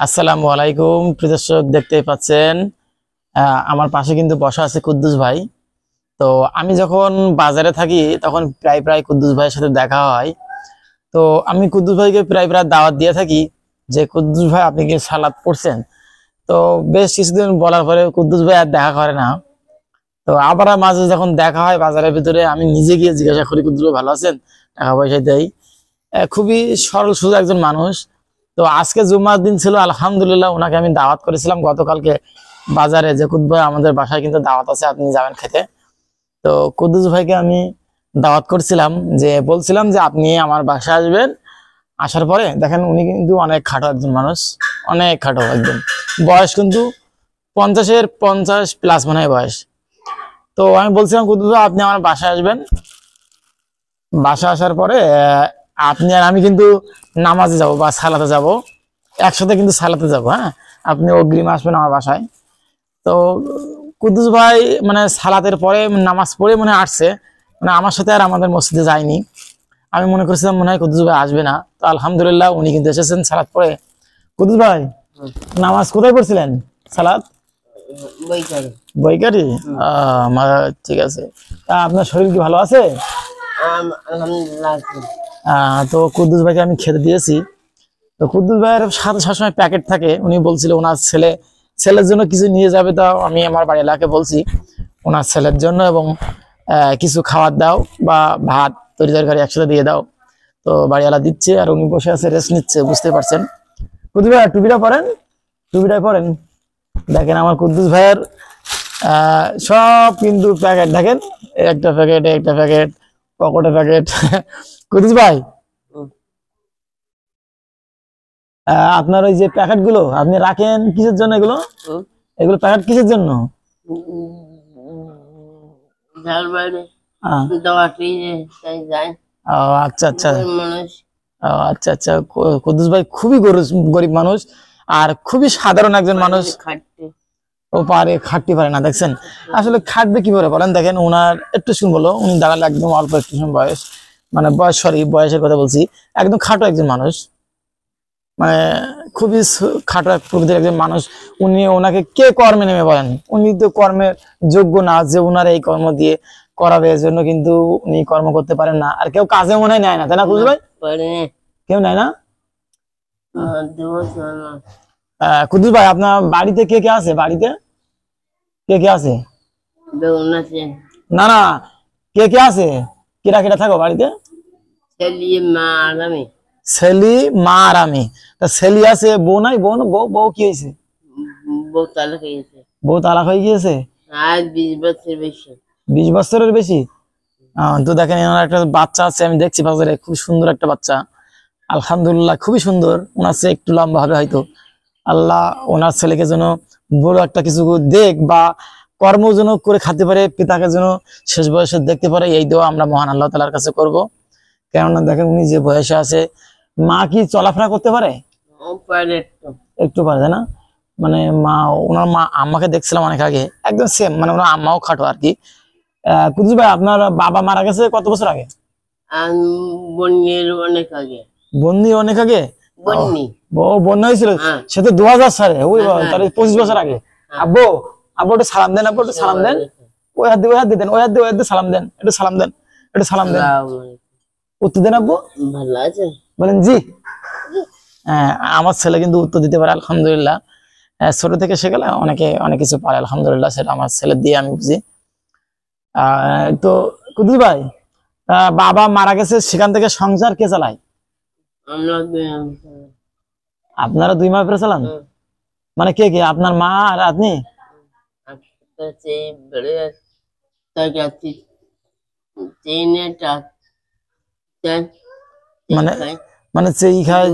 আসসালামু আলাইকুম প্রিয় দর্শক, দেখতেই পাচ্ছেন আমার পাশে কিন্তু বসা আছে কুদ্দুস ভাই। তো আমি যখন বাজারে থাকি তখন প্রায় প্রায় কুদ্দুস ভাইয়ের সাথে দেখা হয়। তো আমি কুদ্দুস ভাইকে প্রায় প্রায় দাওয়াত দিয়ে থাকি যে কুদ্দুস ভাই আপনি কি সালাদ পড়ছেন। তো বেশ কিছুদিন বলার পরে কুদ্দুস ভাই আর দেখা করে না। তো আবার মাঝে যখন দেখা হয় বাজারের ভিতরে, আমি নিজে গিয়ে জিজ্ঞাসা করি কুদ্দুস ভাই ভালো আছেন, টাকা পয়সা দেয়। খুবই সরল সোজা একজন মানুষ। তো আজকে জুম্মার দিন ছিল, আলহামদুলিল্লাহ ওনাকে আমি দাওয়াত করেছিলাম গতকালকে বাজারে, যে কুদ্দুস ভাই আমাদের বাসায় কিন্তু দাওয়াত আছে, আপনি যাবেন খেতে। তো কুদ্দুস ভাইকে আমি দাওয়াত করছিলাম, যে বলছিলাম যে আপনি আমার বাসায় আসবেন। আসার পরে দেখেন উনি কিন্তু অনেক খাটো একজন মানুষ, অনেক খাটো একদম, বয়স কিন্তু 50-50+ মনে হয় বয়স। তো আমি বলছিলাম কুদ্দুস ভাই আপনি আমার বাসায় আসবেন। বাসা আসার পরে আপনি আর আমি কিন্তু নামাজে যাব বা সালাতে যাব, একসাথে কিন্তু সালাতে যাব। হ্যাঁ, আপনি অগ্রিম আসবেন আমার বাসায়। তো কুদ্দুস ভাই মানে সালাতের পরে নামাজ পড়ে মনে আসছে, মানে আমার সাথে আর আমাদের মসজিদে যায়নি। আমি মনে করছিলাম মনে হয় কুদ্দুস ভাই আসবে না, তো আলহামদুলিল্লাহ উনি কিন্তু এসেছেন সালাত পড়ে। কুদ্দুস ভাই নামাজ কোথায় পড়ছিলেন? সালাত বৈকারি। ঠিক আছে। আপনার শরীর কি ভালো আছে? তো কুদ্দুস ভাইকে আমি খেতে দিয়েছি। তো কুদ্দুস ভাইয়ের সাথে সবসময় প্যাকেট থাকে, উনি বলছিল ওনার ছেলের জন্য কিছু নিয়ে যাবে। তো আমি আমার বাড়ি এলাকাকে বলছি ওনার ছেলের জন্য এবং কিছু খাবার দাও বা ভাত তরি তরকারি একসাথে দিয়ে দাও। তো বাড়িওয়ালা দিচ্ছে আর উনি বসে আছে, রেস্ট নিচ্ছে, বুঝতে পারছেন। কুদ্দুস ভাই টুপিটা পরেন, টুপিটা পরেন। দেখেন আমার কুদ্দুস ভাইয়ের সব কিন্তু প্যাকেট, দেখেন একটা প্যাকেট, একটা প্যাকেট, পকেটে প্যাকেট। কুদ্দুস ভাই আপনার ওই যে প্যাকেট গুলো আপনি রাখেন কিসের জন্য? এগুলো এগুলো প্যাকেট কিসের জন্য? আচ্ছা আচ্ছা আচ্ছা আচ্ছা। কুদ্দুস ভাই খুবই গরিব মানুষ আর খুবই সাধারণ একজন মানুষ। ও পারে খাটতে পারে না, দেখছেন আসলে খাটবে কি করে বলেন। দেখেন ওনার একটু শুন বলো, উনি দাঁড়ালে একদম অল্প একটু বয়স, মানে বয়স, সরি বয়সের কথা বলছি, একদম খাটো একজন মানুষ, মানে খুবই খাটো এক প্রকৃতির একজন মানুষ। ওনাকে কে কর্মে নেমে বলেন? উনি তো কর্মের যোগ্য না যে ওনার এই কর্ম দিয়ে করাবে, এর জন্য কিন্তু উনি কর্ম করতে পারেন না। আর কেউ কাজে মনে হয় নেয় না, তাই না কুদ্দুস ভাই? কেউ নেয় না। কুদ্দুস ভাই আপনার বাড়িতে কে কে আছে? বাড়িতে কে কে আছে? না না, কে কে আছে? কেরা কেরা থাকো বাড়িতে? ছেলি, মা আর আমি। তা ছেলি আছে, বউ নাই? বউ কি হয়েছে? বউ তালাক হয়ে গিয়েছে 20 বছরের বেশি। তো দেখেন এনার একটা বাচ্চা আছে, আমি দেখছি বাজারে, খুব সুন্দর একটা বাচ্চা, আলহামদুলিল্লাহ খুবই সুন্দর। ওনার চেয়ে একটু লম্বা হবে হয়তো। আল্লাহ ওনার ছেলেকে যেন বড় একটা কিছু দেখ বা কর্ম যেন করে খাতে পারে, পিতাকে যেন শেষ বয়সে দেখতে পারে, এই দোয়া আমরা মহান আল্লাহ তাআলার কাছে করব। কেননা দেখেন উনি যে বয়সে আছে, মা কি চলাফেরা করতে পারে? একটু পারে না, মানে ওনার মা আম্মাকে দেখছিলাম অনেক আগে, একদম সেম, মানে ওনার আম্মাও খাটো আর কি। কুদ্দুস ভাই আপনার বাবা মারা গেছে কত বছর আগে? বন্যি অনেক আগে বন্যা হয়েছিল, সে তো 2000 সালে, ওই তার 25 বছর আগে। আব্বু আব্বু একটু সালাম দেন, আব্বু একটু সালাম দেন, ওই হাত দিয়ে দেন, ওই হাত দিয়ে সালাম দেন, একটু সালাম দেন, একটু সালাম দেন, উত্তর দেন। আব্বু ভালো আছেন? বলেন জি। হ্যাঁ, আমার ছেলে কিন্তু উত্তর দিতে পারে আলহামদুলিল্লাহ। ছোট থেকে শেখালে অনেক কিছু পারে আলহামদুলিল্লাহ, সেটা আমার ছেলে দিয়ে আমি বুঝি। তো কুদ্দুস ভাই বাবা মারা গেছে, সেখান থেকে সংসার কে চালায়? আপনারা 2 মাস পরে চালান? মানে কে কে? আপনার মা আর আপনি? মানে মানে সেই খায়,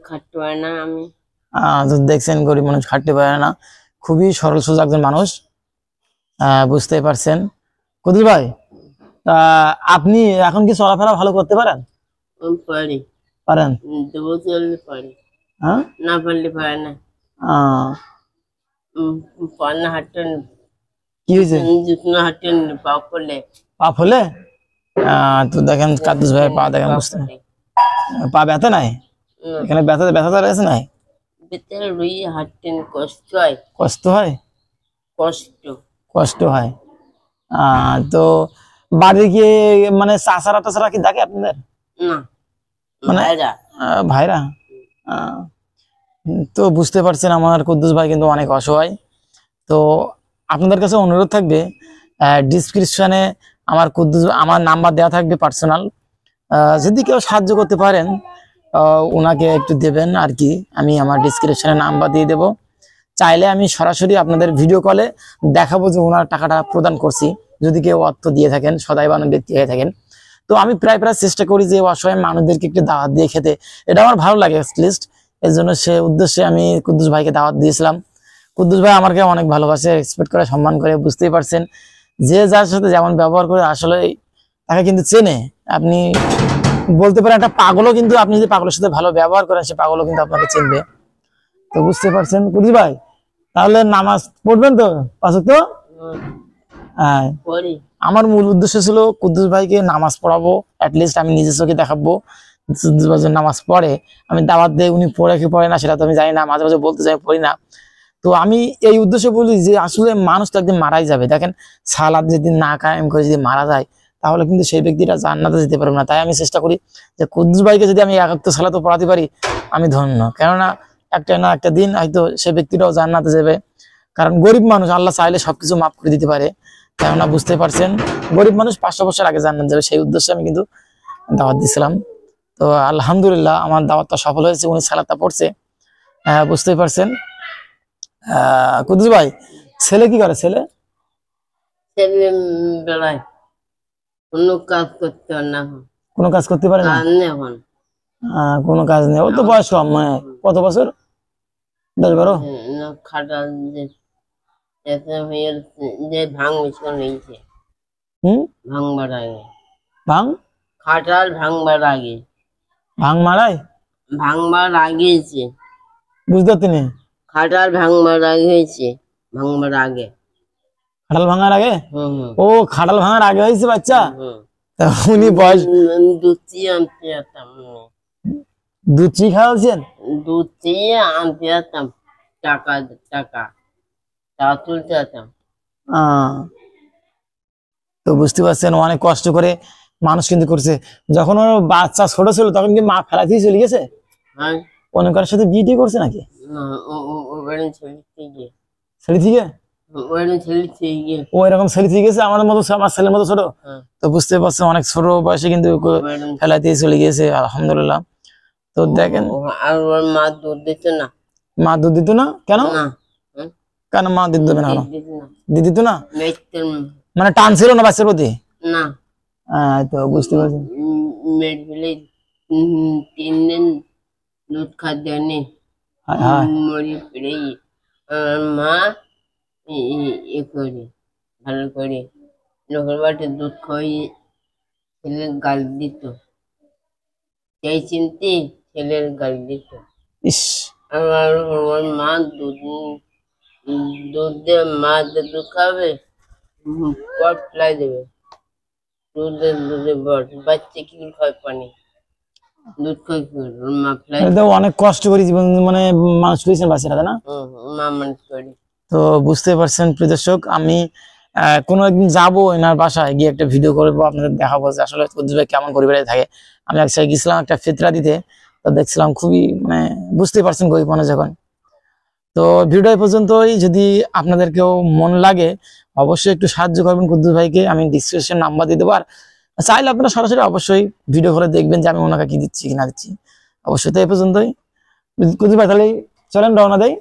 খাটতে পারে না। আমি দেখছেন গরিব মানুষ খাটতে পারে না, খুবই সরল সোজা একজন মানুষ, বুঝতে পারছেন। কুদ্দুস ভাই আপনি এখন কি চলাফেরা ভালো করতে পারেন? পারেন? না পারলে পারে না। কি হয়েছে? পা ফলে? তো দেখেন কুদ্দুস ভাই পা দেখেন, বুঝতে পা ব্যথা নাই? এখানে ব্যথা আছে নাই? বেতের রুই হাঁটতেন কষ্ট হয় কষ্ট হয়? কষ্ট কষ্ট হয়। তো বাড়ি গিয়ে মানে চাচারা টাচারা কি দেখে আপনাদের? না মানে ভাইরা ভাইরা? আহ, তো বুঝতে পারছেন আমার কুদ্দুস ভাই কিন্তু অনেক অসহায়। তো আপনাদের কাছে অনুরোধ থাকবে, ডিসক্রিপশনে আমার নাম্বার দেওয়া থাকবে পার্সোনাল, যদি কেউ সাহায্য করতে পারেন ওনাকে একটু দেবেন আর কি। আমি আমার ডিসক্রিপশনে নাম্বার দিয়ে দেব, চাইলে আমি সরাসরি আপনাদের ভিডিও কলে দেখাবো যে ওনার টাকাটা প্রদান করছি, যদি কেউ অর্থ দিয়ে থাকেন, সদাইবান ব্যক্তি হয়ে থাকেন। তো আমি প্রায় চেষ্টা করি যে অসহায় মানুষদেরকে একটু দাওয়াত দিয়ে খেতে, এটা আমার ভালো লাগে অ্যাটলিস্ট। এর জন্য সে উদ্দেশ্যে আমি কুদ্দুস ভাইকে দাওয়াত দিয়েছিলাম। কুদ্দুস ভাই আমাকে অনেক ভালোবাসে, রেসপেক্ট করে, সম্মান করে, বুঝতেই পারছেন যে যার সাথে যেমন ব্যবহার করে আসলে তাকে কিন্তু চেনে। আপনি বলতে পারেন একটা পাগলও, কিন্তু আপনি যদি পাগলের সাথে ভালো ব্যবহার করেন সে পাগলও কিন্তু আপনাকে চিনবে। তো বুঝতে পারছেন কুদ্দুস ভাই, তাহলে নামাজ পড়বেন তো পাঁচ ওয়াক্ত? হ্যাঁ, আমার মূল উদ্দেশ্য ছিল কুদ্দুস ভাইকে নামাজ পড়াবো, অ্যাটলিস্ট আমি নিজের চোখে দেখাবো কুদ্দুস ভাই নামাজ পড়ে। আমি দাওয়াত দেই, উনি পড়ে কি পড়ে না সেটা তো আমি জানি না, মাঝে মাঝে বলতে চাই পড়ি না। তো আমি এই উদ্দেশ্যে বলি যে আসলে মানুষ তো একদিন মারাই যাবে। দেখেন সালাত যেদিন না কায়েম করে যদি মারা যায় তাহলে কিন্তু সেই ব্যক্তিটা জান্নাতে যেতে পারবে না। তাই আমি চেষ্টা করি যে কুদ্দুস ভাইকে যদি আমি এক ওয়াক্ত সালাত পড়াতে পারি আমি ধন্য, কেননা একটা না একটা দিন হয়তো সেই ব্যক্তিটাও জান্নাতে যাবে। কারণ গরিব মানুষ, আল্লাহ চাইলে সবকিছু মাফ করে দিতে পারে, কেননা বুঝতে পারছেন গরিব মানুষ 500 বছর আগে জান্নাত যাবে, সেই উদ্দেশ্যে আমি কিন্তু দাওয়াত দিছিলাম। তো আলহামদুলিল্লাহ আমার দাওয়াতটা সফল হয়েছে, উনি সালাতটা পড়ছে। বুঝতেই পারছেন। কুদ্দুস ভাই ছেলে কি করে? ছেলে বেলায় কোনো কাজ করতে পারে না, কোনো কাজ করতে পারে না? এখন কোনো কাজ নেই, ও তো বয়স কম, মানে কত বছর? 10-12? খাটাল যে ভাঙ মিশন নিয়েছে ভাঙবার আগে, ভাঙ খাটাল ভাঙবার আগে, ভাঙ মারায় ভাঙবার আগেছে, বুঝতে তিনি খাটাল ভাঙবার আগে হয়েছে, ভাঙবার আগে, খাটাল ভাঙার আগে? হুম ও খাটাল ভাঙার আগে হয়েছে বাচ্চা? হুম তা উনি বয়স দুধ চিয়ে আনতে যেতাম, দুধ চি খাওয়াচ্ছেন? দুধ চিয়ে আনতে যেতাম, টাকা টাকা টাকা তুলতে যেতাম। তো বুঝতে পারছেন অনেক কষ্ট করে মানুষ কিন্তু করছে। যখন ওর বাচ্চা ছোট ছিল তখন কি মা ফেলাতেই চলে গেছে? হ্যাঁ, অন্য কারোর সাথে বিয়ে টিয়ে করছে নাকি? না ও বাড়ি ছেড়ে গিয়ে, ছেলে থেকে ওখানে ছেড়ে গিয়ে ও এরকম ছেলে থেকে গেছে আমার মতো, আমার ছেলের মতো ছোট। তো বুঝতে পারছেন অনেক ছোট বয়সে কিন্তু ফেলাতেই চলে গেছে, আলহামদুলিল্লাহ। তো দেখেন আর ওর মা দুধ দিত না। মা দুধ দিত না কেন? কেন মা দুধ দেবে না? দিত না মানে টান ছিল না বাচ্চার প্রতি? না। তো বুঝতে পারছেন মেয়ে ফেলে 3 দিন দুধ খাদ্য নেই, মরি ফিরে মা করে ভালো করে লোকের বাড়িতে দুধ খাওয়াই ছেলের গাল দিত, সেই চিনতে ছেলের গাল দিত। ইস, আমার মা দুধ দুধ দিয়ে মা দুধ খাবে, পট ফেলাই দেবে, দুধে বট বাচ্চা কি খায় পানি, দুধ খাই মা ফেলাই। অনেক কষ্ট করে জীবন মানে মানুষ করেছেন বাচ্চাটা, না? মা মানুষ করি। তো বুঝতে পারছেন প্রিয় দর্শক, আমি কোনো একদিন যাবো এনার বাসায়, গিয়ে একটা ভিডিও করবো, আপনাদের দেখাবো যে আসলে কুদ্দুস ভাই কেমন পরিবারে থাকে। আমি এক জায়গায় গেছিলাম একটা ফিতরা দিতে, তো দেখছিলাম খুবই মানে বুঝতে পারছেন গরিব মানুষ যখন। তো ভিডিওটা এই পর্যন্তই। যদি আপনাদের কেউ মন লাগে অবশ্যই একটু সাহায্য করবেন কুদ্দুস ভাইকে, আমি ডিসক্রিপশন নাম্বার দিয়ে দেবো। আর চাইলে আপনারা সরাসরি অবশ্যই ভিডিও করে দেখবেন যে আমি ওনাকে কি দিচ্ছি কি না দিচ্ছি। অবশ্যই। তো এই পর্যন্তই কুদ্দুস ভাই, তাহলে চলেন রওনা দেই।